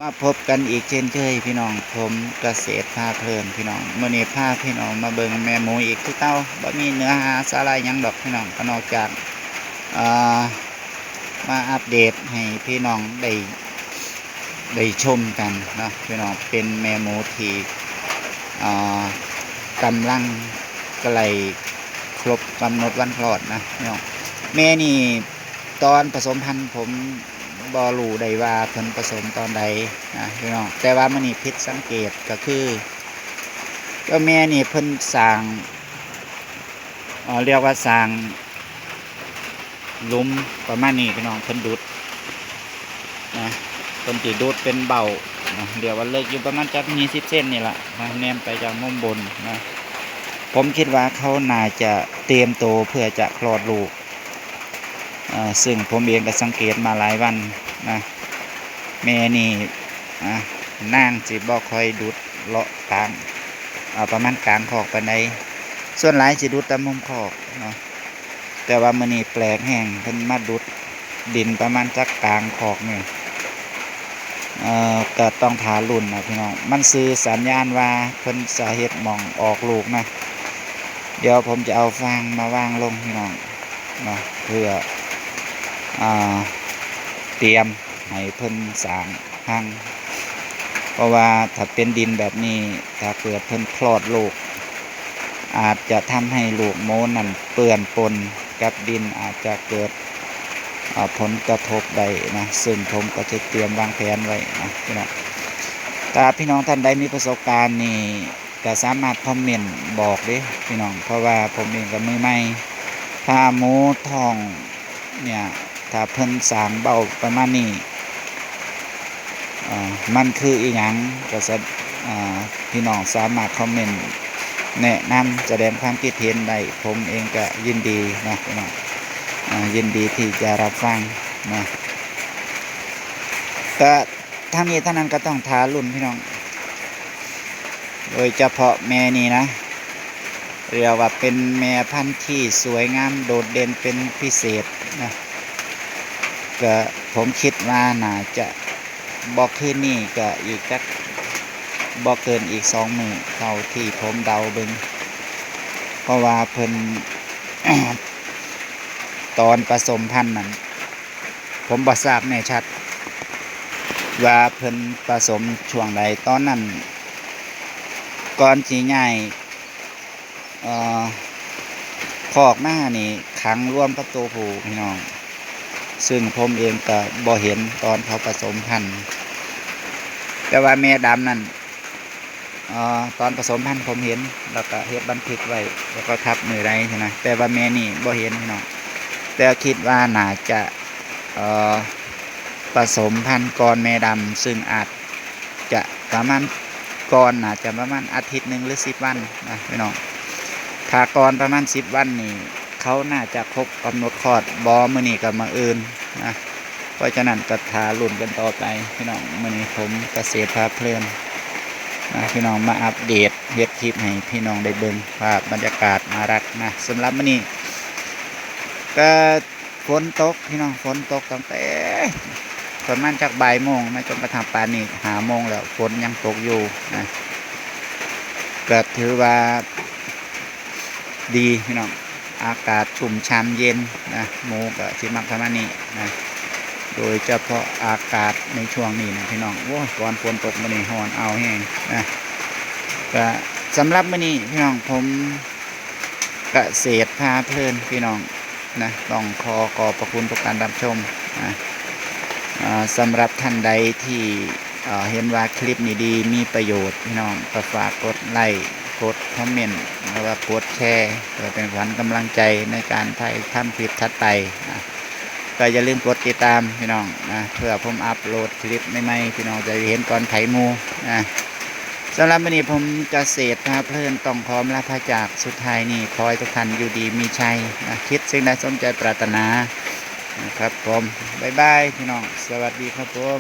มาพบกันอีกเช่นเคยพี่น้องผมเกษตรพาเพลินพี่น้องมื้อนี้พาพี่น้องมาเบิ่งแม่หมูอีกคือเก่าบ่มีเนื้อหาสาระหยังดอกพี่น้องก็นอกจากอ่ามาอัปเดตให้พี่น้องได้ชมกันเนาะพี่น้องเป็นแม่หมูที่อ่ากำลังใกล้ครบกำหนดวันคลอดนะพี่น้องแม่นี่ตอนผสมพันธุ์ผมบ่รู้ได้ว่าเพิ่นผสมตอนใดนะพี่น้องแต่ว่ามันนี่ผิดสังเกตก็คือเจ้าแม่นี่เพิ่นสร้างเรียกว่าสร้างหลุมประมาณนี้พี่น้องเพิ่นดุดนะเพิ่นสิดุดเป็นเบ้านะเรียกว่าเลิกอยู่ประมาณจัก20 เซนนี่ล่ะนะแนมไปจากมุมบนนะผมคิดว่าเขาน่าจะเตรียมโตเพื่อจะคลอดลูกซึ่งผมเองก็สังเกตมาหลายวันนะแม่นี่นางสิบ่ค่อยดุดเลาะกลางประมาณกลางคอกปานใดส่วนหลายสิดุดตามมุมคอกเนาะแต่ว่ามื้อนี้แปลกแห้งเพิ่นมาดุดดินประมาณจักกลางคอกนี่ก็ต้องทารุ่นนะพี่น้องมันสื่อสัญญาณว่าเพิ่นสาเหตุมองออกลูกนะเดี๋ยวผมจะเอาฟางมาวางลงพี่น้องเนาะเพื่อเตรียมให้เพิ่นสร้างหังเพราะว่าถ้าเป็นดินแบบนี้ถ้าเกิดเพิ่นคลอดลูกอาจจะทำให้ลูกโมนั่นเปื้อนปนกับดินอาจจะเกิดผลกระทบใดนะซึ่งผมก็จะเตรียมวางแผนไว้นะพี่น้องถ้าพี่น้องท่านใดมีประสบการณ์นี่ก็สามารถคอมเมนต์บอกดิพี่น้องเพราะว่าผมเองก็มือใหม่ถ้าหมูทองเนี่ยถ้าเพิ่นสร้างเบาประมาณนี้มันคืออีหยังก็จะพี่น้องสามารถคอมเมนต์แนะนำแสดงความคิดเห็นได้ผมเองก็ยินดีนะพี่น้องยินดีที่จะรับฟังนะก็ทั้งนี้ทั้งนั้นก็ต้องทารุ่นพี่น้องโดยเฉพาะแม่นี่นะเรียกว่าเป็นแม่พันธุ์ที่สวยงามโดดเด่นเป็นพิเศษนะก็ผมคิดว่าน่าจะบอกคืนนี้ก็อีกจักบอกเกินอีก2 มื้อเท่าที่ผมเดาเบิ่งเพราะว่าเพิ่น ตอนผสมพันธุ์นั้นผมบ่ทราบแน่ชัดว่าเพิ่นผสมช่วงใดตอนนั้นก่อนสิย้ายคอกมานี่ขังร่วมกับตัวผู้พี่น้องซึ่งผมเองก็บ่เห็นตอนเขาผสมพันธุ์แต่ว่าแม่ดำนั่นตอนผสมพันธุ์ผมเห็นแล้วก็เฮ็ดบันทึกไว้แล้วก็ทับมือไรใช่ไหมแต่ว่าแม่นี่บ่เห็นพี่น้องแต่คิดว่าน่าจะผสมพันธุ์ก่อนแม่ดำซึ่งอาจจะประมาณก่อนน่าจะประมาณอาทิตย์หนึ่งหรือ10 วันนะพี่น้องถ้าก่อนประมาณ10 วันนี่เขาน่าจะครบกำหนดคลอดบอมื้อนี้กับมื้ออื่นนะเพราะฉะนั้นก็ทารุ่นกันต่อไปพี่น้องมื้อนี้ผมเกษตรพาเพลินนะพี่น้องมาอัปเดตเฮ็ดคลิปให้พี่น้องได้เบิ่งภาพบรรยากาศน่ารักนะสำหรับมื้อนี้ก็ฝนตกพี่น้องฝนตกตั้งแต่ประมาณจากบ่ายโมงมาจนกระทั่งป่านนี้5 โมงแล้วฝนยังตกอยู่นะก็ถือว่าดีพี่น้องอากาศชุ่มฉ่ำเย็นนะหมูก็สิมักประมาณนี้นะโดยเฉพาะอากาศในช่วงนี้นะพี่น้องโอ้ยก่อนฝนตกมื้อนี้ร้อนเอาแห้งนะก็สำหรับมื้อนี้พี่น้องผมเกษตรพาเพลินพี่น้องนะต้องขอบพระคุณทุกการรับชมนะสำหรับท่านใดที่เห็นว่าคลิปนี้ดีมีประโยชน์พี่น้องก็ฝากกดไลค์กดคอมเมนต์แล้วก็กดแชร์เพื่อเป็นขวัญกำลังใจในการทำคลิปถัดไปก็อย่าลืมกดติดตามพี่น้องนะเพื่อผมอัปโหลดคลิปใหม่ๆพี่น้องจะเห็นก่อนไผหมู่นะสำหรับวันนี้ผมเกษตรพาเพลินต้องพร้อมลาพระจากสุดท้ายนี่ขอให้ทุกท่านอยู่ดีมีชัยนะคิดสิ่งใดสมใจปรารถนานะครับผมบ๊ายบายพี่น้องสวัสดีครับผม